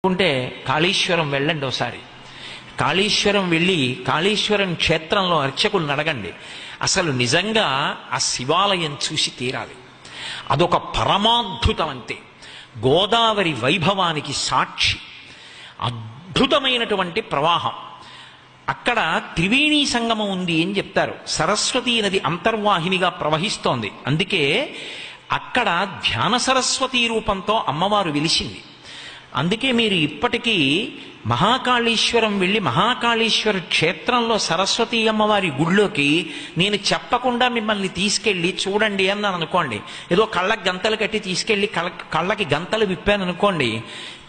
ఉంటే కాళేశ్వరం వెళ్ళండి ఒకసారి. కాళేశ్వరం వెళ్ళి కాళేశ్వరం క్షేత్రంలో అర్చకులను అడగండి. అసలు నిజంగా ఆ శివాలయం చూసి తీరాలి. అదొక పరమాద్భుతం అంతే. గోదావరి వైభవానికి సాక్షి. అద్భుతమైనటువంటి ప్రవాహం. అక్కడ త్రివేణీ సంగమం ఉంది అని చెప్తారు. సరస్వతీ నది అంతర్వాహినిగా ప్రవహిస్తోంది. అందుకే అక్కడ ధ్యాన సరస్వతీ రూపంతో అమ్మవారు వెలిసింది. అందుకే మీరు ఇప్పటికీ మహాకాళేశ్వరం వెళ్ళి మహాకాళేశ్వర క్షేత్రంలో సరస్వతీ అమ్మవారి గుళ్ళోకి నేను చెప్పకుండా మిమ్మల్ని తీసుకెళ్ళి చూడండి అన్నాను అనుకోండి, ఏదో కళ్ళకి గంతలు కట్టి తీసుకెళ్ళి కళ్ళకి గంతలు విప్పాను అనుకోండి,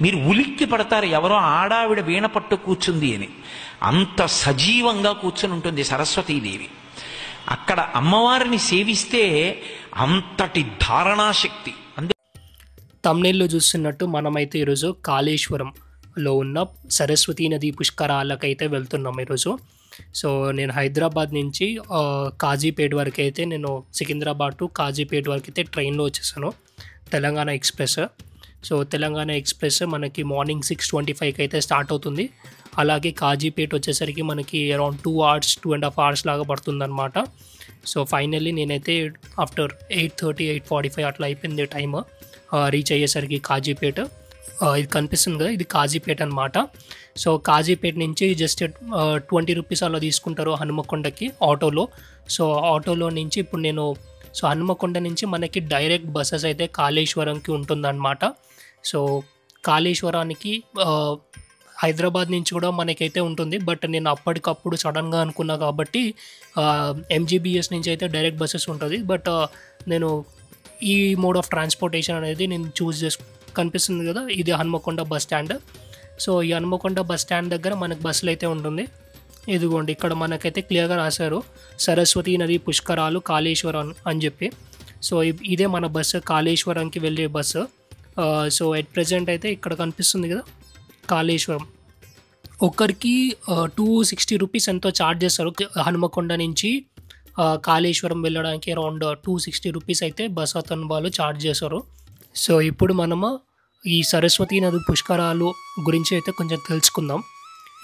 మీరు ఉలిక్కి పడతారు, ఎవరో ఆడావిడ వీణ పట్టు కూర్చుంది అని. అంత సజీవంగా కూర్చుని ఉంటుంది సరస్వతీదేవి. అక్కడ అమ్మవారిని సేవిస్తే అంతటి ధారణాశక్తి. తమ్నెల్లో చూస్తున్నట్టు మనమైతే ఈరోజు కాళేశ్వరంలో ఉన్న సరస్వతీ నది పుష్కరాలకైతే వెళ్తున్నాం ఈరోజు. సో నేను హైదరాబాద్ నుంచి కాజీపేట వరకు అయితే నేను సికింద్రాబాద్ టు కాజీపేట వరకు అయితే ట్రైన్లో వచ్చేసాను, Telangana express. So Telangana express మనకి మార్నింగ్ 6:25కి అయితే స్టార్ట్ అవుతుంది. అలాగే కాజీపేట వచ్చేసరికి మనకి అరౌండ్ 2 hours 2.5 hours లాగా పడుతుందన్నమాట. సో ఫైనల్లీ నేనైతే ఆఫ్టర్ 8:30 8:45 అట్లా అయిపోయింది టైమ్ రీచ్ అయ్యేసరికి కాజీపేట. ఇది కనిపిస్తుంది కదా, ఇది కాజీపేట అనమాట. సో కాజీపేట నుంచి జస్ట్ 20 రూపీస్ అలా తీసుకుంటారు హనుమకొండకి ఆటోలో. సో ఆటోలో నుంచి ఇప్పుడు నేను హనుమకొండ నుంచి మనకి డైరెక్ట్ బస్సెస్ అయితే కాళేశ్వరంకి ఉంటుందన్నమాట. సో కాళేశ్వరానికి హైదరాబాద్ నుంచి కూడా మనకైతే ఉంటుంది. బట్ నేను అప్పటికప్పుడు సడన్గా అనుకున్నా కాబట్టి ఎంజీబీఎస్ నుంచి అయితే డైరెక్ట్ బస్సెస్ ఉంటుంది. బట్ నేను ఈ మోడ్ ఆఫ్ ట్రాన్స్పోర్టేషన్ అనేది నేను కనిపిస్తుంది కదా, ఇది హనుమకొండ బస్ స్టాండ్. సో ఈ హనుమకొండ బస్ స్టాండ్ దగ్గర మనకు బస్సులు అయితే ఉంటుంది. ఇదిగోండి ఇక్కడ మనకైతే క్లియర్గా రాశారు సరస్వతీ నది పుష్కరాలు కాళేశ్వరం అని చెప్పి. సో ఇదే మన బస్సు, కాళేశ్వరంకి వెళ్ళే బస్సు. సో ఎట్ ప్రెజెంట్ అయితే ఇక్కడ కనిపిస్తుంది కదా కాళేశ్వరం. ఒక్కరికి 260 రూపీస్ ఎంతో ఛార్జ్ చేస్తారు హనుమకొండ నుంచి కాళేశ్వరం వెళ్ళడానికి. అరౌండ్ 260 రూపీస్ అయితే బస్ అతను వాళ్ళు ఛార్జ్ చేశారు. సో ఇప్పుడు మనము ఈ సరస్వతీ నది పుష్కరాలు గురించి అయితే కొంచెం తెలుసుకుందాం.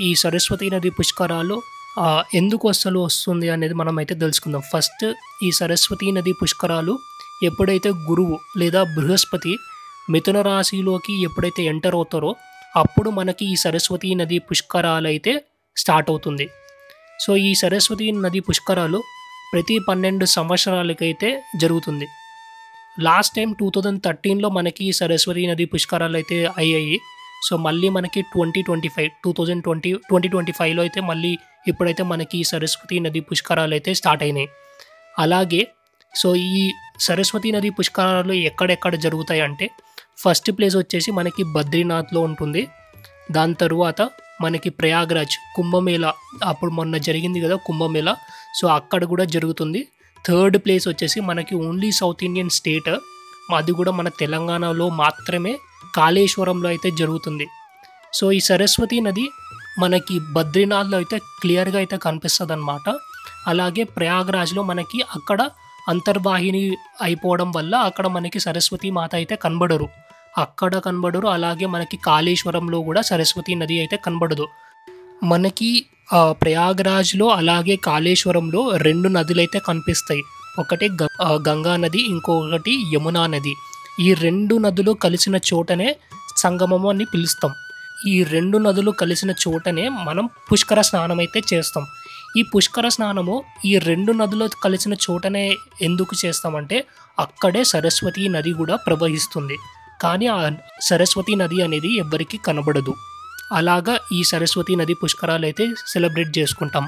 ఈ సరస్వతీ నది పుష్కరాలు ఎందుకు వస్తుంది అనేది మనం అయితే తెలుసుకుందాం. ఫస్ట్ ఈ సరస్వతీ నది పుష్కరాలు ఎప్పుడైతే గురువు లేదా బృహస్పతి మిథున రాశిలోకి ఎప్పుడైతే ఎంటర్ అవుతారో అప్పుడు మనకి ఈ సరస్వతీ నది పుష్కరాలు అయితే స్టార్ట్ అవుతుంది. సో ఈ సరస్వతీ నది పుష్కరాలు ప్రతి 12 సంవత్సరాలకైతే జరుగుతుంది. లాస్ట్ టైం 2013లో మనకి ఈ సరస్వతీ నది పుష్కరాలు అయితే అయ్యాయి. సో మళ్ళీ మనకి 2025లో అయితే మళ్ళీ ఇప్పుడైతే మనకి ఈ సరస్వతీ నది పుష్కరాలు అయితే స్టార్ట్ అయినాయి. అలాగే సో ఈ సరస్వతీ నది పుష్కరాలు ఎక్కడెక్కడ జరుగుతాయి అంటే ఫస్ట్ ప్లేస్ వచ్చేసి మనకి బద్రీనాథ్లో ఉంటుంది. దాని తరువాత మనకి ప్రయాగ్రాజ్ కుంభమేళా, అప్పుడు మొన్న జరిగింది కదా కుంభమేళా, సో అక్కడ కూడా జరుగుతుంది. థర్డ్ ప్లేస్ వచ్చేసి మనకి ఓన్లీ సౌత్ ఇండియన్ స్టేట్, అది కూడా మన తెలంగాణలో మాత్రమే కాళేశ్వరంలో అయితే జరుగుతుంది. సో ఈ సరస్వతీ నది మనకి బద్రీనాథ్లో అయితే క్లియర్గా అయితే కనిపిస్తుంది అన్నమాట. అలాగే ప్రయాగ్రాజ్లో మనకి అక్కడ అంతర్వాహిని అయిపోవడం వల్ల అక్కడ మనకి సరస్వతీ మాత అయితే కనబడరు, అలాగే మనకి కాళేశ్వరంలో కూడా సరస్వతీ నది అయితే కనబడదు. మనకి ప్రయాగ్రాజ్లో అలాగే కాళేశ్వరంలో 2 నదులు అయితే కనిపిస్తాయి. ఒకటి గంగా నది, ఇంకొకటి యమునా నది. ఈ 2 నదులు కలిసిన చోటనే సంగమము అని పిలుస్తాం. ఈ 2 నదులు కలిసిన చోటనే మనం పుష్కర స్నానం అయితే చేస్తాం. ఈ పుష్కర స్నానము ఈ 2 నదులు కలిసిన చోటనే ఎందుకు చేస్తామంటే అక్కడే సరస్వతీ నది కూడా ప్రవహిస్తుంది. కానీ ఆ సరస్వతీ నది అనేది ఎవ్వరికీ కనబడదు. అలాగా ఈ సరస్వతీ నది పుష్కరాలు అయితే సెలబ్రేట్ చేసుకుంటాం.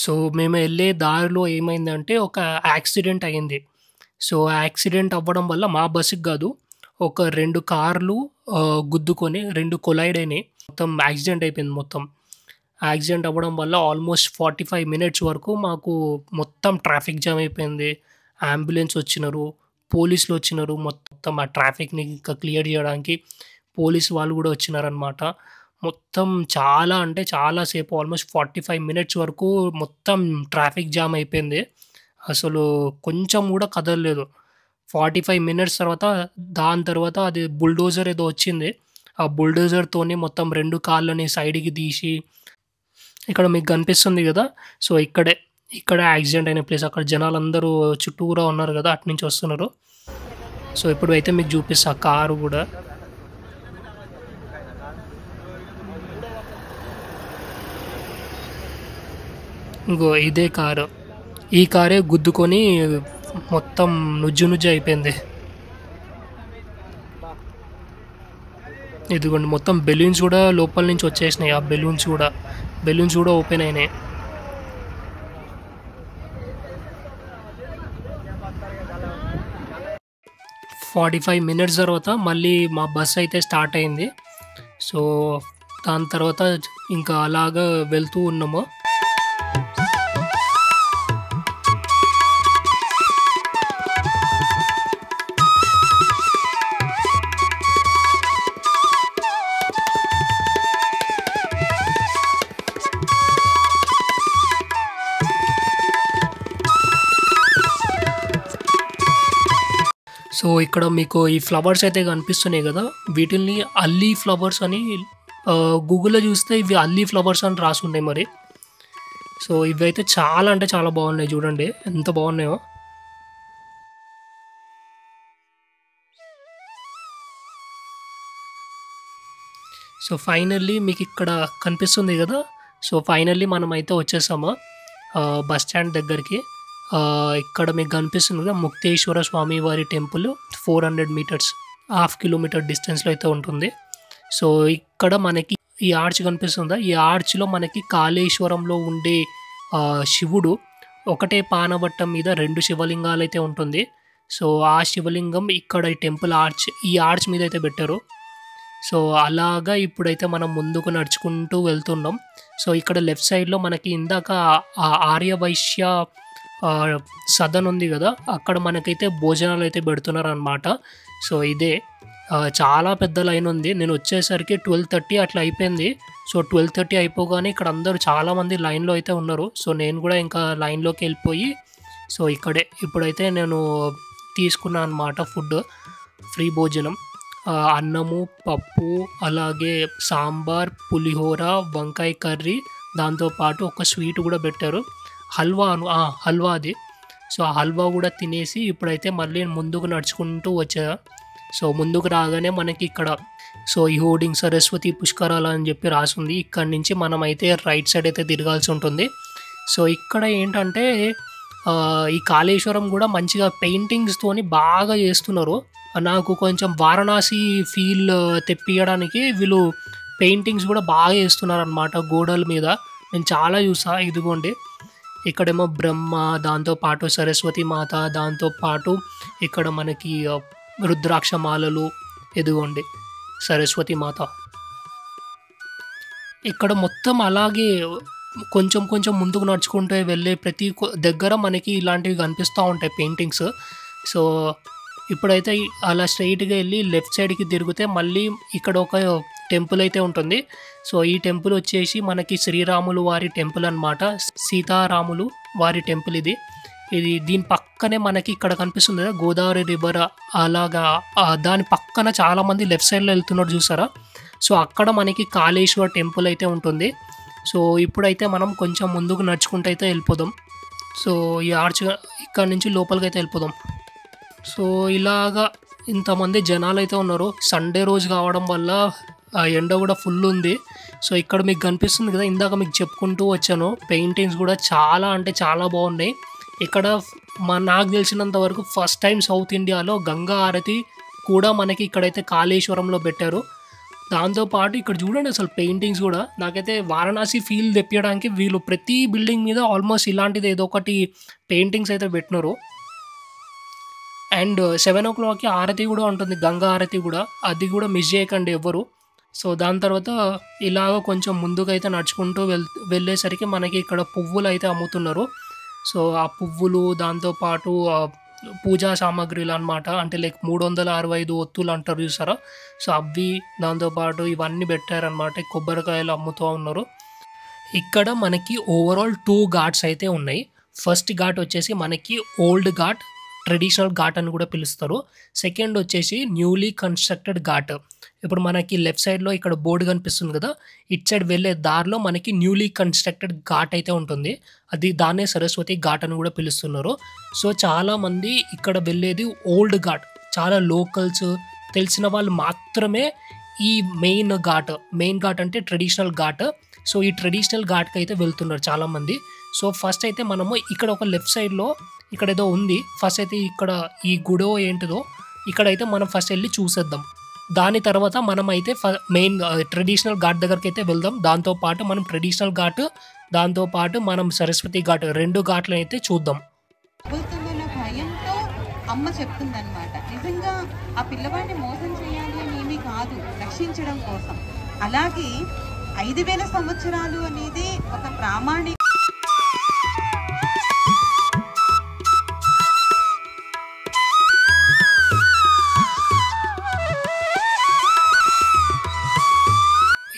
సో మేము వెళ్ళే దారిలో ఏమైందంటే ఒక యాక్సిడెంట్ అయ్యింది. సో యాక్సిడెంట్ అవ్వడం వల్ల మా బస్సుకి కాదు, ఒక 2 కార్లు గుద్దుకొని 2 కొలైడ్ అయినాయి. మొత్తం యాక్సిడెంట్ అయిపోయింది. మొత్తం యాక్సిడెంట్ అవ్వడం వల్ల ఆల్మోస్ట్ 45 minutes వరకు మాకు మొత్తం ట్రాఫిక్ జామ్ అయిపోయింది. అంబులెన్స్ వచ్చినారు, పోలీసులు వచ్చినారు. మొత్తం ఆ ట్రాఫిక్‌ని ఇంకా క్లియర్ చేయడానికి పోలీస్ వాళ్ళు కూడా వచ్చినారనమాట. మొత్తం చాలా అంటే చాలా సేపు ఆల్మోస్ట్ 45 మినిట్స్ వరకు మొత్తం ట్రాఫిక్ జామ్ అయిపోయింది. అసలు కొంచెం కూడా కదలలేదు. 45 మినిట్స్ తర్వాత దాని తర్వాత అది బుల్డోజర్ ఏదో వచ్చింది. ఆ బుల్డోజర్‌తోని మొత్తం 2 కార్లని సైడ్‌కి తీసి ఇక్కడ మీకు కనిపిస్తుంది గదా! సో, ఇక్కడే యాక్సిడెంట్ అయిన ప్లేస్. అక్కడ జనాలందరూ చుట్టూరా ఉన్నారు గదా! అటు నుంచి వస్తున్నారు. సో, ఇప్పుడైతే మీకు చూపిస్తా కారు గూడా. ఇంగో ఇదే కారు. ఈ కారే గుద్దుకొని మొత్తం నుజ్జు నుజ్జు అయిపోయింది. ఇదిగోండి మొత్తం బెలూన్స్ గూడా లోపల నుంచి వచ్చేసినాయి. ఆ బెలూన్స్ గూడా ఓపెన్ అయినాయి. ఫార్టీ 45 మినిట్స్ తర్వాత మళ్ళీ మా బస్ అయితే స్టార్ట్ అయింది. సో, దాని తర్వాత ఇంకా అలాగా వెళ్తూ ఉన్నాము. సో, ఇక్కడ మీకు ఈ ఫ్లవర్స్ అయితే కనిపిస్తున్నాయి గదా! వీటిల్ని అల్లీ ఫ్లవర్స్ అని గూగుల్‌లో చూస్తే ఇవి అల్లీ ఫ్లవర్స్ అని రాసున్నాయి మరి. సో, ఇవైతే చాలా అంటే చాలా బాగున్నాయి చూడండి. ఎంత బాగున్నాయో. సో, ఫైనల్లీ మీకిక్కడ కనిపిస్తుంది గదా! సో, ఫైనల్లీ మనమైతే వచ్చేసాము బస్ స్టాండ్ దగ్గరికి. ఇక్కడ మీకు కనిపిస్తుంది కదా! ముక్తేశ్వర స్వామి వారి టెంపుల్ 400 మీటర్స్, హాఫ్ కిలోమీటర్ డిస్టెన్స్‌లో అయితే ఉంటుంది. సో, ఇక్కడ మనకి ఈ ఆర్చ్ కనిపిస్తుందా? ఈ ఆర్చ్‌లో మనకి కాళేశ్వరంలో ఉండే శివుడు ఒకటే పానవట్టం మీద 2 శివలింగాలైతే ఉంటుంది. సో, ఆ శివలింగం ఇక్కడ ఈ ఆర్చ్ మీద అయితే పెట్టారు. సో, అలాగా ఇప్పుడైతే మనం ముందుకు నడుచుకుంటూ వెళ్తున్నాం. సో, ఇక్కడ లెఫ్ట్ సైడ్‌లో మనకి ఇందాక ఆర్యవైశ్య సదన్ ఉంది గదా! అక్కడ మనకైతే భోజనాలైతే పెడుతున్నారనమాట. సో, ఇదే చాలా పెద్ద లైన్ ఉంది. నేను వచ్చేసరికి 12:30 అట్లా అయిపోయింది. సో, 12:30 అయిపోగానే ఇక్కడ అందరూ చాలామంది లైన్‌లో అయితే ఉన్నారు. సో, నేను కూడా ఇంకా లైన్‌లోకి వెళ్ళిపోయి సో, ఇప్పుడైతే నేను తీసుకున్నాను అనమాట ఫుడ్, ఫ్రీ భోజనం. అన్నము, పప్పు, అలాగే సాంబార్, పులిహోర, వంకాయ కర్రీ, దాంతో పాటు ఒక స్వీట్ కూడా పెట్టారు. హల్వా అది. సో, ఆ హల్వా కూడా తినేసి ఇప్పుడైతే మళ్ళీ ముందుకు నడుచుకుంటూ వచ్చా. సో, ముందుకు రాగానే మనకి ఇక్కడ ఈ హోర్డింగ్ సరస్వతి పుష్కరాలు అని చెప్పి రాసుంది. ఇక్కడి నుంచి మనమైతే రైట్ సైడ్ అయితే తిరగాల్సి ఉంటుంది. సో, ఇక్కడ ఏంటంటే ఈ కాళేశ్వరం కూడా మంచిగా పెయింటింగ్స్‌తోని బాగా చేస్తున్నారు. నాకు కొంచెం వారణాసి ఫీల్ తెప్పియడానికి వీళ్ళు పెయింటింగ్స్ కూడా బాగా చేస్తున్నారనమాట గోడల మీద. నేను చాలా చూసా. ఇదిగోండి ఇక్కడేమో బ్రహ్మ, దాంతో పాటు సరస్వతి మాత, దాంతో పాటు ఇక్కడ మనకి రుద్రాక్ష మాలలు, ఇదిగోండి సరస్వతి మాత. ఇక్కడ మొత్తం అలాగే కొంచెం కొంచెం ముందుకు నడుచుకుంటూ వెళ్ళే ప్రతి దగ్గర మనకి ఇలాంటివి కనిపిస్తూ ఉంటాయి పెయింటింగ్స్. సో, ఇప్పుడైతే అలా స్ట్రెయిట్‌గా వెళ్ళి లెఫ్ట్ సైడ్‌కి తిరిగితే మళ్ళీ ఇక్కడ ఒక టెంపుల్ అయితే ఉంటుంది. సో, ఈ టెంపుల్ వచ్చేసి మనకి శ్రీరాములు వారి టెంపుల్ అనమాట. సీతారాములు వారి టెంపుల్ ఇది. దీని పక్కనే మనకి ఇక్కడ కనిపిస్తుంది కదా గోదావరి రివర్, అలాగా దాని పక్కన చాలామంది లెఫ్ట్ సైడ్‌లో వెళ్తున్నారు చూసారా? సో, అక్కడ మనకి కాళేశ్వర్ టెంపుల్ అయితే ఉంటుంది. సో, ఇప్పుడైతే మనం కొంచెం ముందుకు నడుచుకుంటూ అయితే వెళ్ళిపోదాం. సో, ఈ ఆర్చ్ ఇక్కడ నుంచి లోపలికైతే వెళ్ళిపోదాం. సో, ఇలాగా ఇంతమంది జనాలైతే ఉన్నారు. సండే రోజు కావడం వల్ల ఎండ కూడా ఫుల్ ఉంది. సో, ఇక్కడ మీకు కనిపిస్తుంది కదా, ఇందాక మీకు చెప్పుకుంటూ వచ్చాను, పెయింటింగ్స్ కూడా చాలా అంటే చాలా బాగున్నాయి. ఇక్కడ నాకు తెలిసినంత వరకు ఫస్ట్ టైం సౌత్ ఇండియాలో గంగా హారతి కూడా మనకి ఇక్కడైతే కాళేశ్వరంలో పెట్టారు. దాంతోపాటు ఇక్కడ చూడండి అసలు పెయింటింగ్స్ కూడా నాకైతే వారణాసి ఫీల్ తెప్పించడానికి వీళ్ళు ప్రతి బిల్డింగ్ మీద ఆల్మోస్ట్ ఇలాంటిది ఏదో ఒకటి పెయింటింగ్స్ అయితే పెట్టినారు. అండ్ 7:00కి హారతి కూడా ఉంటుంది, గంగా హారతి కూడా. అది కూడా మిస్ చేయకండి ఎవ్వరు. సో, దాని తర్వాత ఇలాగ కొంచెం ముందుకైతే నడుచుకుంటూ వెళ్ళేసరికి మనకి ఇక్కడ పువ్వులు అయితే అమ్ముతున్నారు. సో, ఆ పువ్వులు, దాంతోపాటు పూజా సామాగ్రిలు అనమాట. అంటే లైక్ 365 ఒత్తులు అంటారు చూసారా, సో అవి దాంతోపాటు ఇవన్నీ పెట్టారనమాట. కొబ్బరికాయలు అమ్ముతూ ఉన్నారు. ఇక్కడ మనకి ఓవరాల్ 2 ఘాట్స్ అయితే ఉన్నాయి. ఫస్ట్ ఘాట్ వచ్చేసి మనకి ఓల్డ్ ఘాట్, ట్రెడిషనల్ ఘాట్ అని కూడా పిలుస్తారు. సెకండ్ వచ్చేసి న్యూలీ కన్స్ట్రక్టెడ్ ఘాట్. ఇప్పుడు మనకి లెఫ్ట్ సైడ్లో ఇక్కడ బోర్డు కనిపిస్తుంది కదా, ఇట్ సైడ్ వెళ్ళే దారిలో మనకి న్యూలీ కన్స్ట్రక్టెడ్ ఘాట్ అయితే ఉంటుంది. దాన్నే సరస్వతి ఘాట్ అని కూడా పిలుస్తున్నారు. సో చాలామంది ఇక్కడ వెళ్ళేది ఓల్డ్ ఘాట్. చాలా లోకల్స్ తెలిసిన వాళ్ళు మాత్రమే ఈ మెయిన్ ఘాట్ అంటే ట్రెడిషనల్ ఘాట్. సో ఈ ట్రెడిషనల్ ఘాట్కి అయితే వెళ్తున్నారు చాలామంది. సో ఫస్ట్ అయితే మనము ఇక్కడ ఒక లెఫ్ట్ సైడ్లో ఇక్కడ ఏదో ఉంది. ఫస్ట్ అయితే ఇక్కడ ఈ గుడో ఏంటిదో ఇక్కడైతే మనం ఫస్ట్ వెళ్ళి చూసేద్దాం. దాని తర్వాత మనం అయితే మెయిన్ ట్రెడిషనల్ ఘాట్ దగ్గరికి అయితే వెళ్దాం. దాంతోపాటు మనం ట్రెడిషనల్ ఘాట్, దాంతోపాటు మనం సరస్వతి ఘాట్ 2 ఘాట్లను అయితే చూద్దాం. భయంతో అమ్మ చెప్తుందన్నమాట. నిజంగా ఆ పిల్లవాడిని మోసం చేయాలి అని ఏమీ కాదు, రక్షించడం కోసం. అలాగే 5000 సంవత్సరాలు అనేది ఒక ప్రామాణిక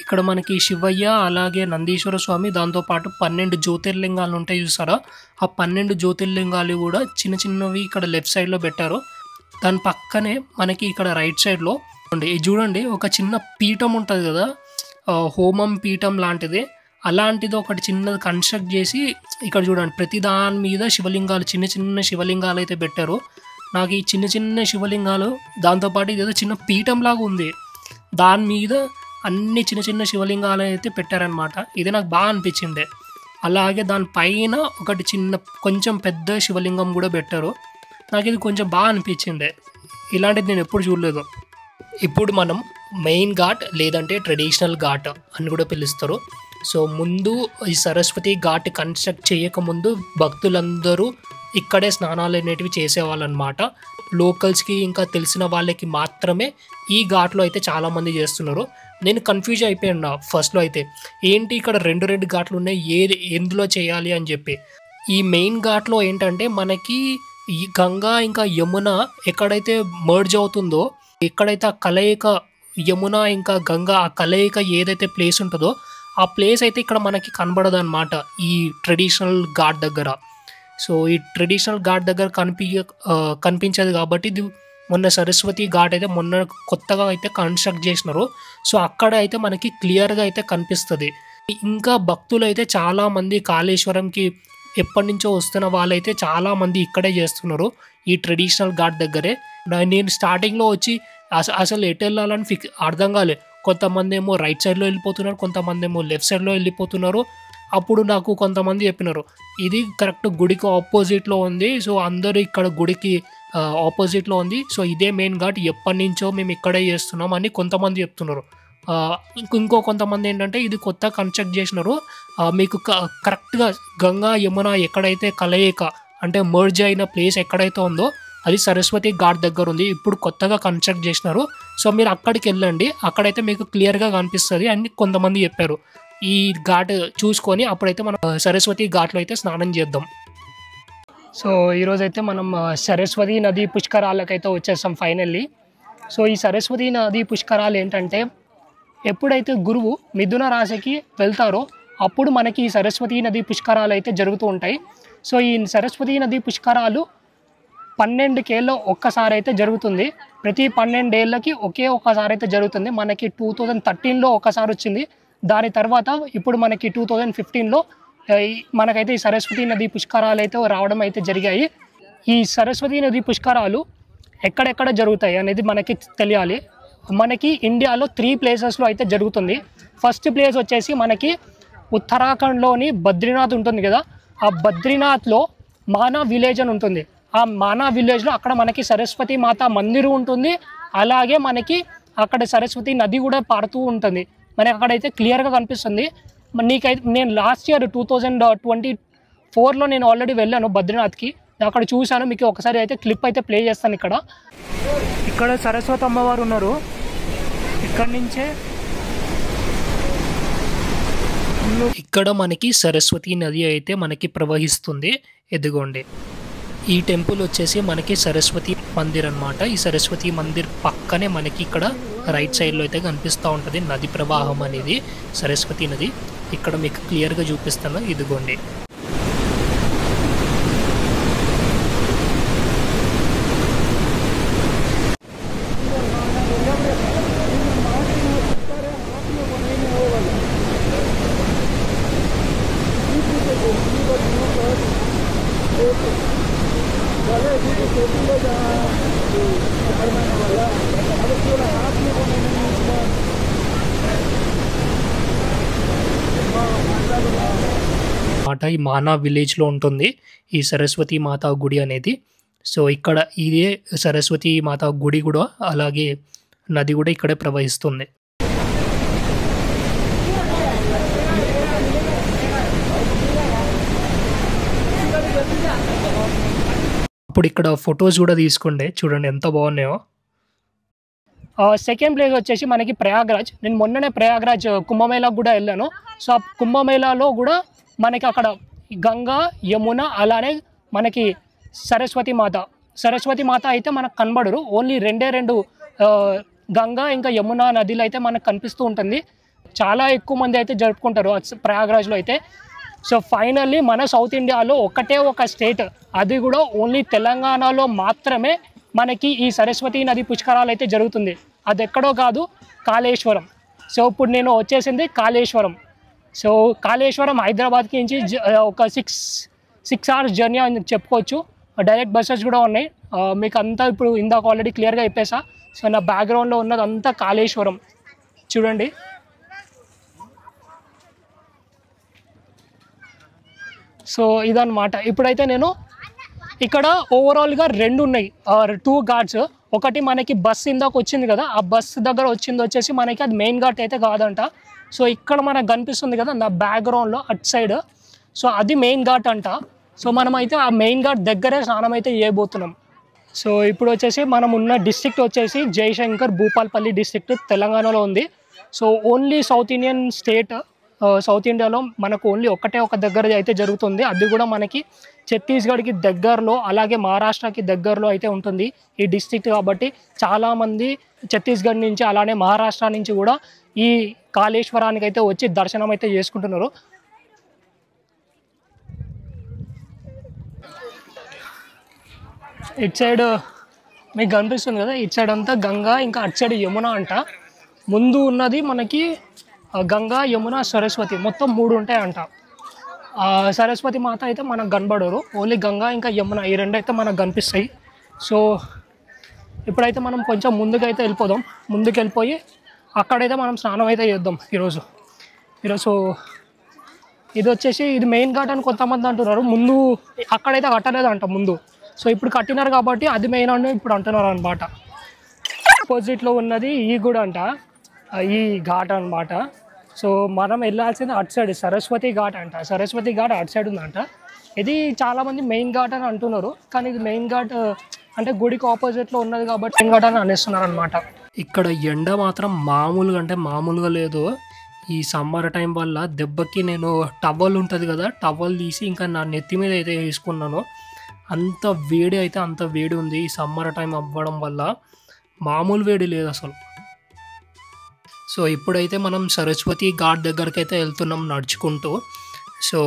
ఇక్కడ మనకి శివయ్య, అలాగే నందీశ్వర స్వామి, దాంతోపాటు 12 జ్యోతిర్లింగాలు ఉంటాయి చూసారా, ఆ 12 జ్యోతిర్లింగాలు కూడా చిన్న చిన్నవి ఇక్కడ లెఫ్ట్ సైడ్లో పెట్టారు. దాని పక్కనే మనకి ఇక్కడ రైట్ సైడ్లో ఇది చూడండి, ఒక చిన్న పీఠం ఉంటుంది కదా, హోమం పీఠం లాంటిది, అలాంటిది ఒకటి చిన్నది కన్స్ట్రక్ట్ చేసి ఇక్కడ చూడండి ప్రతి దాని మీద శివలింగాలు, చిన్న చిన్న శివలింగాలు అయితే పెట్టారు. నాకు ఈ చిన్న చిన్న శివలింగాలు, దాంతోపాటు ఇదేదో చిన్న పీఠం లాగా ఉంది, దాని మీద అన్ని చిన్న చిన్న శివలింగాలు అయితే పెట్టారనమాట. ఇది నాకు బాగా అనిపించింది. అలాగే దానిపైన ఒకటి చిన్న కొంచెం పెద్ద శివలింగం కూడా పెట్టారు. నాకు ఇది కొంచెం బాగా అనిపించింది. ఇలాంటిది నేను ఎప్పుడు చూడలేదు. ఇప్పుడు మనం మెయిన్ ఘాట్ లేదంటే ట్రెడిషనల్ ఘాట్ అని కూడా పిలుస్తారు. సో ముందు ఈ సరస్వతి ఘాట్ కన్స్ట్రక్ట్ చేయకముందు భక్తులందరూ ఇక్కడే స్నానాలు అనేటివి చేసేవాళ్ళు అనమాట. లోకల్స్కి ఇంకా తెలిసిన వాళ్ళకి మాత్రమే ఈ ఘాట్లో అయితే చాలామంది చేస్తున్నారు. నేను కన్ఫ్యూజ్ అయిపోయాను ఫస్ట్లో అయితే, ఏంటి ఇక్కడ 2 ఘాట్లు ఉన్నాయి, ఎందులో చేయాలి అని చెప్పి. ఈ మెయిన్ ఘాట్లో ఏంటంటే మనకి ఈ గంగా ఇంకా యమున ఎక్కడైతే మర్జ్ అవుతుందో, ఎక్కడైతే ఆ కలయిక యమున ఇంకా గంగా ఆ కలయిక ఏదైతే ప్లేస్ ఉంటుందో ఆ ప్లేస్ అయితే ఇక్కడ మనకి కనబడదు అనమాట ఈ ట్రెడిషనల్ ఘాట్ దగ్గర. సో ఈ ట్రెడిషనల్ ఘాట్ దగ్గర కనిపించదు కాబట్టి ఇది మొన్న సరస్వతి ఘాట్ అయితే మొన్న కొత్తగా అయితే కన్స్ట్రక్ట్ చేసినారు. సో అక్కడ అయితే మనకి క్లియర్గా అయితే కనిపిస్తుంది. ఇంకా భక్తులు అయితే చాలామంది కాళేశ్వరంకి ఎప్పటి నుంచో వస్తున్న వాళ్ళైతే చాలామంది ఇక్కడే చేస్తున్నారు ఈ ట్రెడిషనల్ ఘాట్ దగ్గరే. నేను స్టార్టింగ్లో వచ్చి అసలు ఎటు వెళ్ళాలని అర్థం కాలే. కొంతమంది ఏమో రైట్ సైడ్లో వెళ్ళిపోతున్నారు, కొంతమంది ఏమో లెఫ్ట్ సైడ్లో వెళ్ళిపోతున్నారు. అప్పుడు నాకు కొంతమంది చెప్పినారు ఇది కరెక్ట్ గుడికి ఆపోజిట్లో ఉంది, సో అందరూ ఇక్కడ గుడికి ఆపోజిట్లో ఉంది, సో ఇదే మెయిన్ ఘాట్, ఎప్పటి నుంచో మేము ఇక్కడే చేస్తున్నాం అని కొంతమంది చెప్తున్నారు. ఇంకో కొంతమంది ఏంటంటే ఇది కొత్త కన్స్ట్రక్ట్ చేసినారు, మీకు కరెక్ట్గా గంగా యమున ఎక్కడైతే కలయిక అంటే మర్జ్ అయిన ప్లేస్ ఎక్కడైతే ఉందో అది సరస్వతి ఘాట్ దగ్గర ఉంది, ఇప్పుడు కొత్తగా కన్స్ట్రక్ట్ చేసినారు, సో మీరు అక్కడికి వెళ్ళండి, అక్కడైతే మీకు క్లియర్గా కనిపిస్తుంది అని కొంతమంది చెప్పారు. ఈ ఘాట్ చూసుకొని అప్పుడైతే మనం సరస్వతి ఘాట్లో అయితే స్నానం చేద్దాం. సో ఈరోజైతే మనం సరస్వతి నది పుష్కరాలకైతే వచ్చేస్తాం ఫైనల్లీ. సో ఈ సరస్వతి నది పుష్కరాలు ఏంటంటే ఎప్పుడైతే గురువు మిథున రాశికి వెళ్తారో అప్పుడు మనకి ఈ సరస్వతి నది పుష్కరాలు అయితే జరుగుతూ ఉంటాయి. సో ఈ సరస్వతి నది పుష్కరాలు 12 ఏళ్ళలో ఒక్కసారి అయితే జరుగుతుంది. ప్రతి 12 ఏళ్ళకి ఒక్కసారి అయితే జరుగుతుంది. మనకి 2013లో ఒకసారి వచ్చింది, దాని తర్వాత ఇప్పుడు మనకి 2015లో మనకైతే ఈ సరస్వతి నది పుష్కరాలు అయితే రావడం అయితే జరిగాయి. ఈ సరస్వతి నది పుష్కరాలు ఎక్కడెక్కడ జరుగుతాయి అనేది మనకి తెలియాలి. మనకి ఇండియాలో 3 ప్లేసెస్లో అయితే జరుగుతుంది. ఫస్ట్ ప్లేస్ వచ్చేసి మనకి ఉత్తరాఖండ్లోని బద్రీనాథ్ ఉంటుంది కదా, ఆ బద్రీనాథ్లో మానా విలేజ్ అని ఉంటుంది. ఆ మానా విలేజ్లో అక్కడ మనకి సరస్వతి మాత మందిరం ఉంటుంది, అలాగే మనకి అక్కడ సరస్వతి నది కూడా పారుతూ ఉంటుంది. మనకి అక్కడైతే క్లియర్గా కనిపిస్తుంది. నీకైతే నేను లాస్ట్ ఇయర్ 2024లో నేను ఆల్రెడీ వెళ్ళాను బద్రీనాథ్కి, అక్కడ చూశాను. మీకు ఒకసారి అయితే క్లిప్ అయితే ప్లే చేస్తాను. ఇక్కడ సరస్వతి అమ్మవారు ఉన్నారు. ఇక్కడ నుంచే ఇక్కడ మనకి సరస్వతి నది అయితే మనకి ప్రవహిస్తుంది. ఎదుగోండి ఈ టెంపుల్ వచ్చేసి మనకి సరస్వతి మందిర్ అన్నమాట. ఈ సరస్వతి మందిర్ పక్కనే మనకి ఇక్కడ రైట్ సైడ్లో అయితే కనిపిస్తూ ఉంటుంది నది ప్రవాహం అనేది, సరస్వతి నది. ఇక్కడ మీకు క్లియర్గా చూపిస్తాను, ఇదిగోండి. మాట ఈ మానా విలేజ్లో ఉంటుంది ఈ సరస్వతి మాతా గుడి అనేది. సో ఇక్కడ ఇదే సరస్వతి మాతా గుడి కూడా, అలాగే నది కూడా ఇక్కడే ప్రవహిస్తుంది. ఇప్పుడు ఇక్కడ ఫొటోస్ కూడా తీసుకోండి, చూడండి ఎంత బాగున్నాయో. సెకండ్ ప్లేస్ వచ్చేసి మనకి ప్రయాగ్రాజ్. నేను మొన్ననే ప్రయాగ్రాజ్ కుంభమేళాకు కూడా వెళ్ళాను. సో ఆ కుంభమేళాలో కూడా మనకి అక్కడ గంగా, యమున, అలానే మనకి సరస్వతి మాత అయితే మనకు కనబడరు. ఓన్లీ రెండు గంగా ఇంకా యమున నదిలో అయితే మనకు కనిపిస్తూ ఉంటుంది. చాలా ఎక్కువ మంది అయితే జరుపుకుంటారు ప్రయాగ్రాజ్లో అయితే. సో ఫైనల్లీ మన సౌత్ ఇండియాలో ఒకటే ఒక స్టేట్, అది కూడా ఓన్లీ తెలంగాణలో మాత్రమే మనకి ఈ సరస్వతి నది పుష్కరాలు అయితే జరుగుతుంది. అది ఎక్కడో కాదు, కాళేశ్వరం. సో ఇప్పుడు నేను వచ్చేసింది కాళేశ్వరం. సో కాళేశ్వరం హైదరాబాద్కి నుంచి ఒక 6 hours జర్నీ అని చెప్పుకోవచ్చు. డైరెక్ట్ బస్సెస్ కూడా ఉన్నాయి. మీకు అంతా ఇప్పుడు ఇందాక ఆల్రెడీ క్లియర్గా చెప్పేసా. సో నా బ్యాక్గ్రౌండ్లో ఉన్నది అంతా కాళేశ్వరం చూడండి. సో ఇదన్నమాట. ఇప్పుడైతే నేను ఇక్కడ ఓవరాల్గా 2 ఉన్నాయి, 2 ఘాట్స్. ఒకటి మనకి బస్ ఇందాక వచ్చింది కదా, ఆ బస్ దగ్గర వచ్చేసి మనకి అది మెయిన్ ఘాట్ అయితే కాదంట. సో ఇక్కడ మనకు కనిపిస్తుంది కదా నా బ్యాక్గ్రౌండ్లో అటు సైడ్, సో అది మెయిన్ ఘాట్ అంట. సో మనం అయితే ఆ మెయిన్ ఘాట్ దగ్గరే స్నానం అయితే చేయబోతున్నాం. సో ఇప్పుడు వచ్చేసి మనం ఉన్న డిస్ట్రిక్ట్ వచ్చేసి జయశంకర్ భూపాల్పల్లి డిస్ట్రిక్ట్ తెలంగాణలో ఉంది. So only south Indian state, south ఇండియాలో మనకు ఓన్లీ ఒకటే ఒక దగ్గర అయితే జరుగుతుంది. అది కూడా మనకి ఛత్తీస్గఢ్కి దగ్గరలో, అలాగే మహారాష్ట్రకి దగ్గరలో అయితే ఉంటుంది ఈ డిస్ట్రిక్ట్. కాబట్టి చాలామంది ఛత్తీస్గఢ్ నుంచి అలానే మహారాష్ట్ర నుంచి కూడా ఈ కాళేశ్వరానికి అయితే వచ్చి దర్శనం అయితే చేసుకుంటున్నారు. ఇటు సైడ్ మీకు కనిపిస్తుంది కదా, ఇటు సైడ్ అంతా గంగా, ఇంకా అటు సైడ్ యమున అంట. ముందు ఉన్నది మనకి గంగా, యమున, సరస్వతి, మొత్తం 3 ఉంటాయంట. సరస్వతి మాత అయితే మనకు కనబడరు, ఓన్లీ గంగా ఇంకా యమున ఈ 2 అయితే మనకు కనిపిస్తాయి. సో ఇప్పుడైతే మనం కొంచెం ముందుకైతే వెళ్ళిపోదాం. ముందుకు వెళ్ళిపోయి అక్కడైతే మనం స్నానం అయితే చేద్దాం ఈరోజు. ఇది వచ్చేసి ఇది మెయిన్ ఘాట్ అని కొంతమంది అంటున్నారు. ముందు అక్కడైతే కట్టలేదంట ముందు. సో ఇప్పుడు కట్టినారు కాబట్టి అది మెయిన్ అని ఇప్పుడు అంటున్నారు అనమాట. ఆపోజిట్లో ఉన్నది ఈ గుడి అంట, ఈ ఘాట్ అనమాట. సో మనం వెళ్ళాల్సింది అటు సైడ్ సరస్వతి ఘాట్ అంట. సరస్వతి ఘాట్ అటు సైడ్ ఉందంట. ఇది చాలామంది మెయిన్ ఘాట్ అని అంటున్నారు, కానీ ఇది మెయిన్ ఘాట్ అంటే గుడికి ఆపోజిట్లో ఉన్నది కాబట్టి మెయిన్ ఘాట్ అని అనేస్తున్నారు అనమాట. ఇక్కడ ఎండ మాత్రం మామూలుగా అంటే మామూలుగా లేదు. ఈ సమ్మర్ టైం వల్ల దెబ్బకి నేను టవల్ ఉంటుంది కదా, టవల్ తీసి ఇంకా నా నెత్తి మీద అయితే వేసుకున్నాను. అంత వేడి అయితే అంత వేడి ఉంది ఈ సమ్మర్ టైం అవ్వడం వల్ల, మామూలు వేడి లేదు అసలు. సో ఇప్పుడైతే మనం సరస్వతి ఘాట్ దగ్గరికి అయితే వెళ్తున్నాం నడుచుకుంటూ. సో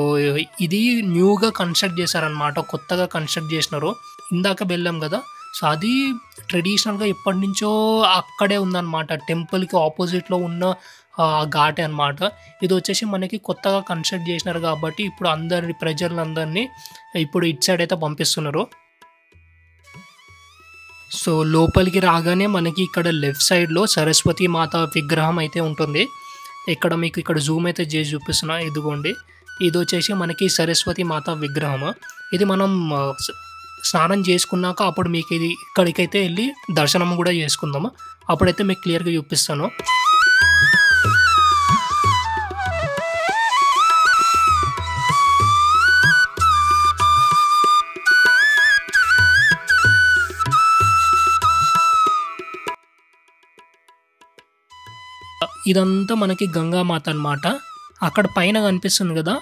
ఇది న్యూగా కన్స్ట్రక్ట్ చేశారనమాట, కొత్తగా కన్స్ట్రక్ట్ చేసినారు. ఇందాక వెళ్ళాం కదా, సో అది ట్రెడిషనల్గా ఎప్పటి నుంచో అక్కడే ఉందన్నమాట, టెంపుల్కి ఆపోజిట్లో ఉన్న ఘాటే అనమాట. ఇది వచ్చేసి మనకి కొత్తగా కన్స్ట్రక్ట్ చేసినారు కాబట్టి ఇప్పుడు ప్రజలందరినీ ఇప్పుడు ఇటు సైడ్ అయితే పంపిస్తున్నారు. సో లోపలికి రాగానే మనకి ఇక్కడ లెఫ్ట్ సైడ్లో సరస్వతి మాత విగ్రహం అయితే ఉంటుంది. ఇక్కడ మీకు ఇక్కడ జూమ్ అయితే చేసి చూపిస్తున్నా, ఇదిగోండి. ఇది వచ్చేసి మనకి సరస్వతి మాత విగ్రహం. ఇది మనం స్నానం చేసుకున్నాక అప్పుడు మీకు ఇది ఇక్కడికైతే వెళ్ళి దర్శనం కూడా చేసుకుందాము. అప్పుడైతే మీకు క్లియర్గా చూపిస్తాను. ఇదంతా మనకి గంగామాత అన్నమాట. అక్కడ పైన కనిపిస్తుంది కదా,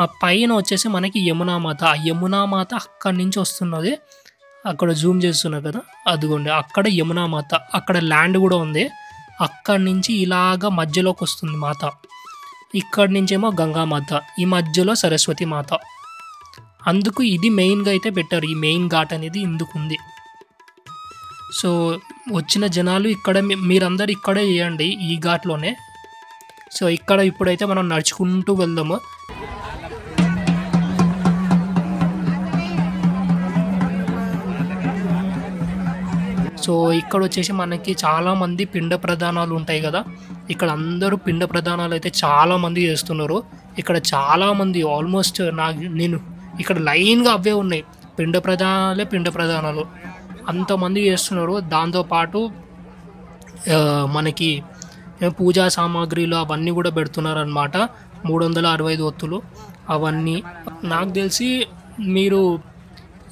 ఆ పైన వచ్చేసి మనకి యమునామాత. ఆ యమునామాత అక్కడి నుంచి వస్తున్నది. అక్కడ జూమ్ చేస్తున్నారు కదా, అదిగోండి అక్కడ యమునామాత. అక్కడ ల్యాండ్ కూడా ఉంది. అక్కడి నుంచి ఇలాగా మధ్యలోకి వస్తుంది మాత. ఇక్కడి నుంచేమో గంగామాత, ఈ మధ్యలో సరస్వతి మాత. అందుకు ఇది మెయిన్గా అయితే పెట్టారు. ఈ మెయిన్ ఘాట్ అనేది ఇందుకు ఉంది. సో వచ్చిన జనాలు ఇక్కడ మీరందరూ ఇక్కడే చేయండి, ఈ ఘాట్లోనే. సో ఇక్కడ ఇప్పుడైతే మనం నడుచుకుంటూ వెళ్దాము. సో ఇక్కడ వచ్చేసి మనకి చాలామంది పిండ ప్రదానాలు ఉంటాయి కదా, ఇక్కడ అందరూ పిండ ప్రదానాలు అయితే చాలామంది చేస్తున్నారు. ఇక్కడ చాలామంది ఆల్మోస్ట్ నేను ఇక్కడ లైన్గా అవే ఉన్నాయి, పిండ ప్రదానాలు అంతమంది చేస్తున్నారు. దాంతోపాటు మనకి పూజా సామాగ్రిలు అవన్నీ కూడా పెడుతున్నారు అనమాట. 365 ఒత్తులు అవన్నీ. నాకు తెలిసి మీరు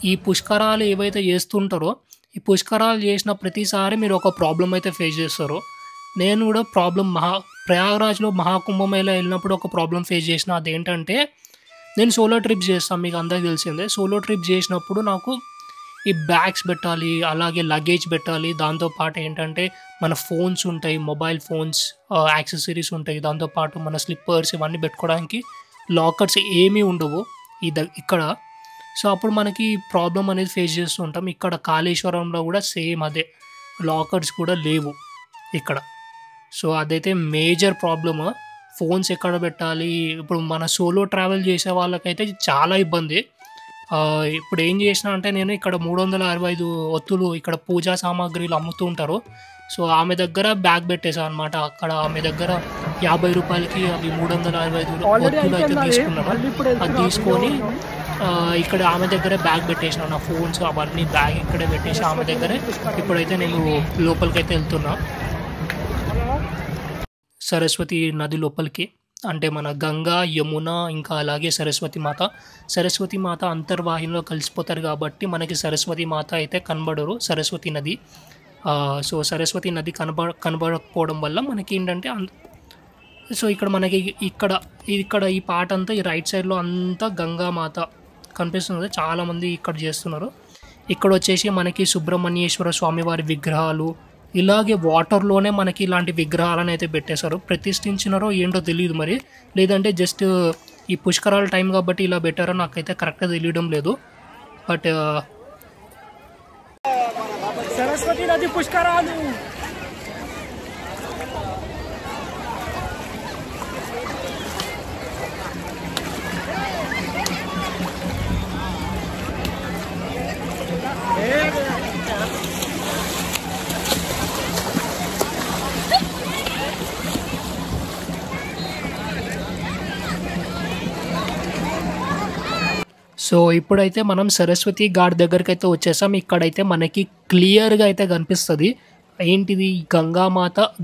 ఈ పుష్కరాలు ఏవైతే చేస్తుంటారో, ఈ పుష్కరాలు చేసిన ప్రతిసారి మీరు ఒక ప్రాబ్లం అయితే ఫేస్ చేస్తారు. నేను కూడా ప్రయాగరాజ్లో మహాకుంభమేళ వెళ్ళినప్పుడు ఒక ప్రాబ్లం ఫేస్ చేసిన. అదేంటంటే నేను సోలో ట్రిప్ చేస్తాను, మీకు అందరికీ తెలిసిందే. సోలో ట్రిప్ చేసినప్పుడు నాకు ఈ బ్యాగ్స్ పెట్టాలి, అలాగే లగేజ్ పెట్టాలి. దాంతోపాటు ఏంటంటే మన ఫోన్స్ ఉంటాయి, మొబైల్ ఫోన్స్, యాక్సెసరీస్ ఉంటాయి. దాంతోపాటు మన స్లిప్పర్స్ ఇవన్నీ పెట్టుకోవడానికి లాకర్స్ ఏమీ ఉండవు ఇక్కడ. సో అప్పుడు మనకి ప్రాబ్లం అనేది ఫేస్ చేస్తూ ఉంటాం. ఇక్కడ కాళేశ్వరంలో కూడా సేమ్ అదే, లాకర్స్ కూడా లేవు ఇక్కడ. సో అదైతే మేజర్ ప్రాబ్లమ్. ఫోన్స్ ఎక్కడ పెట్టాలి, ఇప్పుడు మన సోలో ట్రావెల్ చేసే వాళ్ళకైతే చాలా ఇబ్బంది. ఇప్పుడు ఏం చేసినా అంటే నేను ఇక్కడ 365 ఒత్తులు ఇక్కడ పూజా సామాగ్రిలు అమ్ముతూ ఉంటారు. సో ఆమె దగ్గర బ్యాగ్ పెట్టేశాను అనమాట. అక్కడ ఆమె దగ్గర 50 రూపాయలకి అవి 365 ఒత్తులు అయితే తీసుకున్నాను. అది తీసుకొని ఇక్కడ ఆమె దగ్గరే బ్యాగ్ పెట్టేసిన, నా ఫోన్స్ అవన్నీ బ్యాగ్ ఇక్కడే పెట్టేసి ఆమె దగ్గరే ఇప్పుడైతే నేను లోపలికైతే వెళ్తున్నా, సరస్వతి నది లోపలికి. అంటే మన గంగా, యమున, ఇంకా అలాగే సరస్వతి మాత అంతర్వాహినిలో కలిసిపోతారు కాబట్టి మనకి సరస్వతి మాత అయితే కనబడరు, సరస్వతి నది. సో సరస్వతి నది కనబడకపోవడం వల్ల మనకి ఏంటంటే సో ఇక్కడ మనకి ఇక్కడ ఈ పార్ట్ అంతా, ఈ రైట్ సైడ్లో అంతా గంగామాత కనిపిస్తుంది. చాలామంది ఇక్కడ చేస్తున్నారు. ఇక్కడ వచ్చేసి మనకి సుబ్రహ్మణ్యేశ్వర స్వామివారి విగ్రహాలు, ఇలాగే వాటర్లోనే మనకి ఇలాంటి విగ్రహాలను అయితే పెట్టేశారు. ప్రతిష్ఠించినారో ఏంటో తెలియదు మరి, లేదంటే జస్ట్ ఈ పుష్కరాల టైం కాబట్టి ఇలా పెట్టారో నాకైతే కరెక్ట్గా తెలియడం లేదు. బట్ సరస్వతి నది పుష్కరాలు సో ఇప్పుడైతే మనం సరస్వతి ఘాట్ దగ్గరికి అయితే వచ్చేసాం. ఇక్కడైతే మనకి క్లియర్గా అయితే కనిపిస్తుంది ఏంటిది,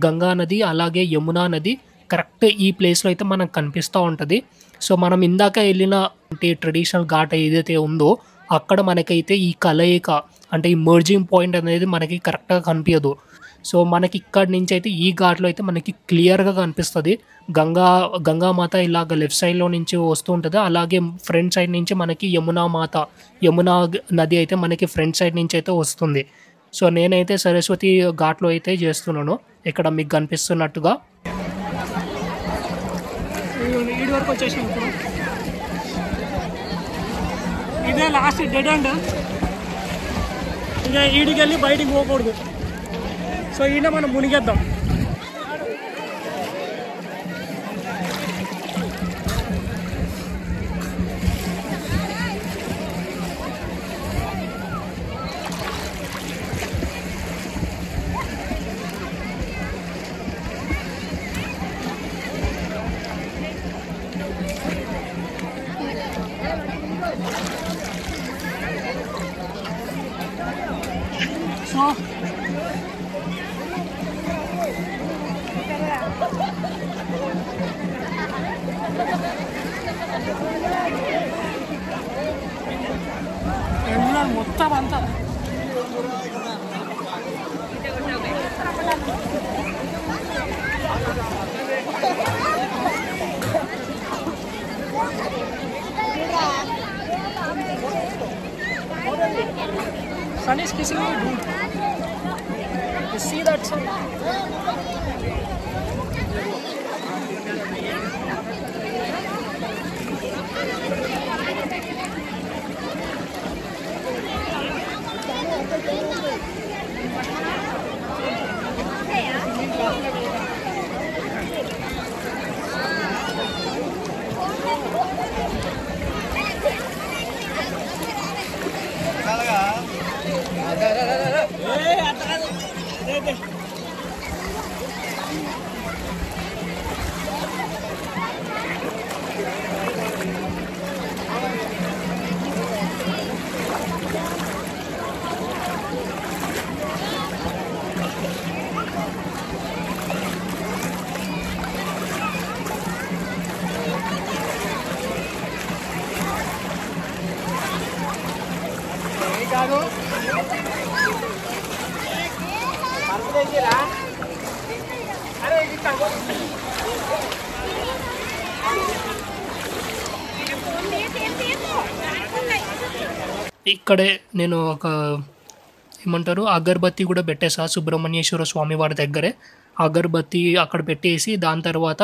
గంగా నది అలాగే యమునా నది కరెక్ట్ ఈ ప్లేస్లో అయితే మనకు కనిపిస్తూ ఉంటుంది. సో మనం ఇందాక వెళ్ళిన ట్రెడిషనల్ ఘాట్ ఏదైతే ఉందో అక్కడ మనకైతే ఈ కలయిక అంటే ఈ మర్జింగ్ పాయింట్ అనేది మనకి కరెక్ట్గా కనిపించదు. సో మనకి ఇక్కడి నుంచి అయితే ఈ ఘాట్లో అయితే మనకి క్లియర్గా కనిపిస్తుంది. గంగామాత ఇలాగ లెఫ్ట్ సైడ్లో నుంచి వస్తూ ఉంటుంది. అలాగే ఫ్రంట్ సైడ్ నుంచి మనకి యమునా నది అయితే మనకి ఫ్రంట్ సైడ్ నుంచి అయితే వస్తుంది. సో నేనైతే సరస్వతి ఘాట్లో అయితే చేస్తున్నాను, ఇక్కడ మీకు కనిపిస్తున్నట్టుగా. ఈడి వరకు వచ్చేసి ఇదే లాస్ట్ డెడ్ ఎండ్. ఇక ఈడికి వెళ్ళి బయటికి పోకూడదు. సో ఈయన మనం మునిగేద్దాం. సో మొత్తం అంతా Sun is kissing me, dude. You see that sun? ఇక్కడే నేను ఒక ఏమంటారు అగరబత్తి కూడా పెట్టేసా సుబ్రహ్మణ్యేశ్వర స్వామి వారి దగ్గరే అగరబత్తి అక్కడ పెట్టేసి దాని తర్వాత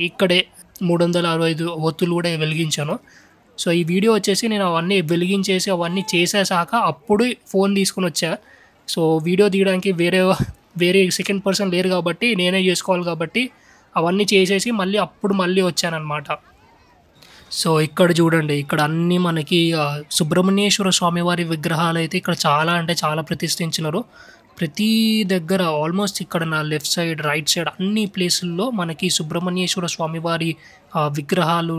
ఇక్కడే 365 ఒత్తులు కూడా వెలిగించాను. సో ఈ వీడియో వచ్చేసి నేను అవన్నీ వెలిగించేసి అవన్నీ చేసేసాక అప్పుడు ఫోన్ తీసుకుని వచ్చా. సో వీడియో తీయడానికి వేరే సెకండ్ పర్సన్ లేరు కాబట్టి నేనే చేసుకోవాలి కాబట్టి అవన్నీ చేసేసి మళ్ళీ వచ్చానన్నమాట. సో ఇక్కడ చూడండి, ఇక్కడ అన్నీ మనకి సుబ్రహ్మణ్యేశ్వర స్వామివారి విగ్రహాలు అయితే ఇక్కడ చాలా అంటే చాలా ప్రతిష్ఠించినారు. ప్రతి దగ్గర ఆల్మోస్ట్ ఇక్కడ నా లెఫ్ట్ సైడ్ రైట్ సైడ్ అన్ని ప్లేసుల్లో మనకి సుబ్రహ్మణ్యేశ్వర స్వామివారి విగ్రహాలు.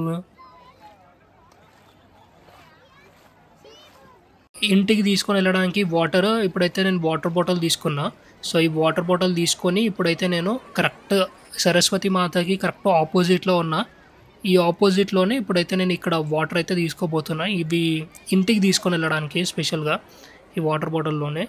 ఇంటికి తీసుకొని వెళ్ళడానికి వాటర్, ఇప్పుడైతే నేను వాటర్ బాటిల్ తీసుకున్నా. సో ఈ వాటర్ బాటిల్ తీసుకొని ఇప్పుడైతే నేను కరెక్ట్ సరస్వతి మాతకి కరెక్ట్ ఆపోజిట్లో ఉన్నా. ఈ ఆపోజిట్లోనే ఇప్పుడైతే నేను ఇక్కడ వాటర్ అయితే తీసుకోబోతున్నా. ఇవి ఇంటికి తీసుకొని వెళ్ళడానికి స్పెషల్గా ఈ వాటర్ బాటిల్లోనే.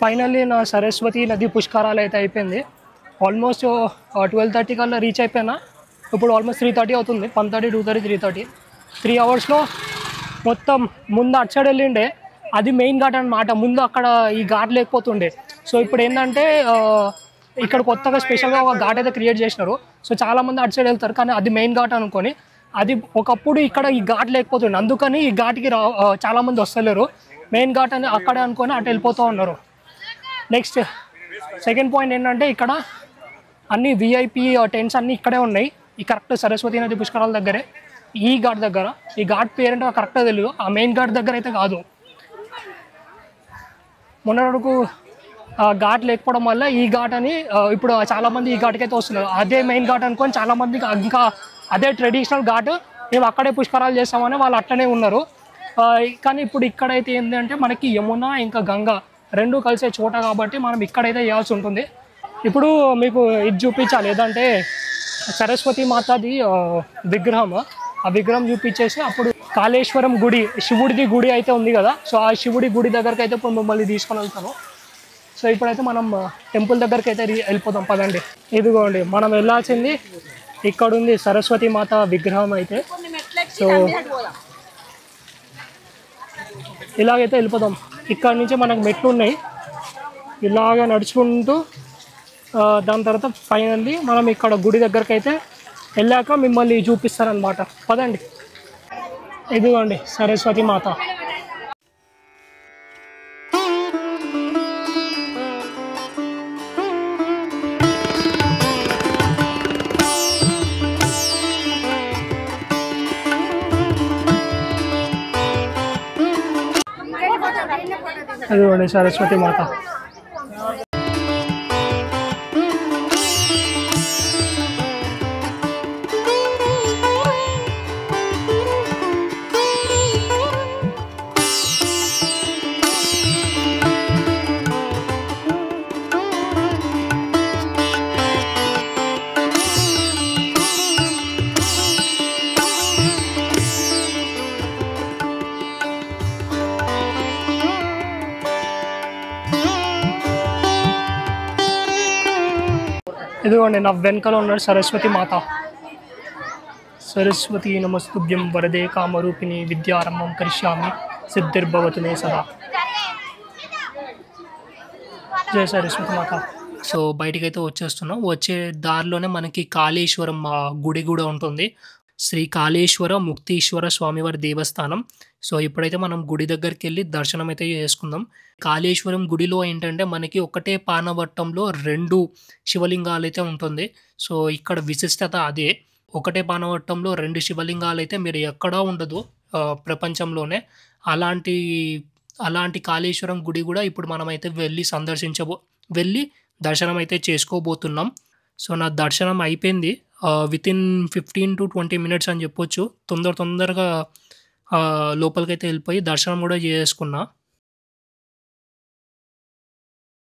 ఫైనల్లీ నా సరస్వతి నది పుష్కరాలు అయితే అయిపోయింది. ఆల్మోస్ట్ 12:30 కల్లా రీచ్ అయిపోయినా. ఇప్పుడు ఆల్మోస్ట్ 3:30 అవుతుంది. 1:30, 2:30, 3:30 3 అవర్స్లో మొత్తం. ముందు అటు సైడ్ వెళ్ళిండే అది మెయిన్ ఘాట్ అన్నమాట. ముందు అక్కడ ఈ ఘాట్ లేకపోతుండే. సో ఇప్పుడు ఏంటంటే ఇక్కడ కొత్తగా స్పెషల్గా ఒక ఘాట్ అయితే క్రియేట్ చేసినారు. సో చాలామంది అటు సైడ్ వెళ్తారు, కానీ అది మెయిన్ ఘాట్ అనుకొని. అది ఒకప్పుడు ఇక్కడ ఈ ఘాట్ లేకపోతుండే, అందుకని ఈ ఘాట్కి చాలామంది వస్తలేరు. మెయిన్ ఘాట్ అని అక్కడే అనుకొని అటు వెళ్ళిపోతూ ఉన్నారు. నెక్స్ట్ సెకండ్ పాయింట్ ఏంటంటే ఇక్కడ అన్ని విఐపి టెంట్స్ అన్నీ ఇక్కడే ఉన్నాయి. ఈ కరెక్ట్ సరస్వతి నది పుష్కరాల దగ్గరే, ఈ ఘాట్ దగ్గర. ఈ ఘాట్ పేరేంటో కరెక్ట్గా తెలియదు. ఆ మెయిన్ ఘాట్ దగ్గర అయితే కాదు. మొన్న వరకు ఘాట్ లేకపోవడం వల్ల ఈ ఘాట్ అని ఇప్పుడు చాలామంది ఈ ఘాట్కి అయితే వస్తున్నారు. అదే మెయిన్ ఘాట్ అనుకొని చాలామందికి ఇంకా అదే ట్రెడిషనల్ ఘాట్, మేము అక్కడే పుష్కరాలు చేస్తామని వాళ్ళు అట్లనే ఉన్నారు. కానీ ఇప్పుడు ఇక్కడైతే ఏంటంటే మనకి యమున ఇంకా గంగా రెండు కలిసే చోట కాబట్టి మనం ఇక్కడైతే చేయాల్సి ఉంటుంది. ఇప్పుడు మీకు ఇది చూపించాలి, ఏదంటే సరస్వతి మాతాది విగ్రహం. ఆ విగ్రహం చూపించేసి అప్పుడు కాళేశ్వరం గుడి, శివుడిది గుడి అయితే ఉంది కదా. సో ఆ శివుడి గుడి దగ్గరికి అయితే ఇప్పుడు మిమ్మల్ని తీసుకొని వెళ్తాను. సో ఇప్పుడైతే మనం టెంపుల్ దగ్గరికి అయితే వెళ్ళిపోతాం, పదండి. ఇదిగోండి, మనం వెళ్ళాల్సింది ఇక్కడ ఉంది సరస్వతి మాత విగ్రహం అయితే. సో ఇలాగైతే వెళ్ళిపోతాం. ఇక్కడ నుంచి మనకు మెట్లు ఉన్నాయి, ఇలాగ నడుచుకుంటూ దాని తర్వాత ఫైనల్లీ మనం ఇక్కడ గుడి దగ్గరికి అయితే వెళ్ళాక మిమ్మల్ని చూపిస్తారనమాట. పదండి. ఇదిగోండి సరస్వతి మాత. ఇదిగోండి సరస్వతి మాత. ఇదిగోండి నా వెనకాల ఉన్నాడు సరస్వతి మాత. సరస్వతి నమస్తుభ్యం వరదే కామరూపిణి విద్యారంభం కరిష్యామి సిద్ధిర్భవతు మే సదా. జయ సరస్వతి మాత. సో బయటికైతే వచ్చేస్తున్నాం. వచ్చే దారిలోనే మనకి కాళేశ్వరం గుడి కూడా ఉంటుంది. శ్రీ కాళేశ్వర ముక్తీశ్వర స్వామివారి దేవస్థానం. సో ఇప్పుడైతే మనం గుడి దగ్గరికి వెళ్ళి దర్శనం అయితే చేసుకుందాం. కాళేశ్వరం గుడిలో ఏంటంటే మనకి ఒకటే పానవట్టంలో 2 శివలింగాలు అయితే ఉంటుంది. సో ఇక్కడ విశిష్టత అదే. ఒకటే పానవట్టంలో 2 శివలింగాలు అయితే మీరు ఎక్కడా ఉండదు ప్రపంచంలోనే. అలాంటి కాళేశ్వరం గుడి కూడా ఇప్పుడు మనమైతే వెళ్ళి దర్శనం అయితే చేసుకోబోతున్నాం. సో నా దర్శనం అయిపోయింది. వితిన్ 15 to 20 minutes అని చెప్పొచ్చు. తొందరగా లోపలికైతే వెళ్ళిపోయి దర్శనం కూడా చేసుకున్నా.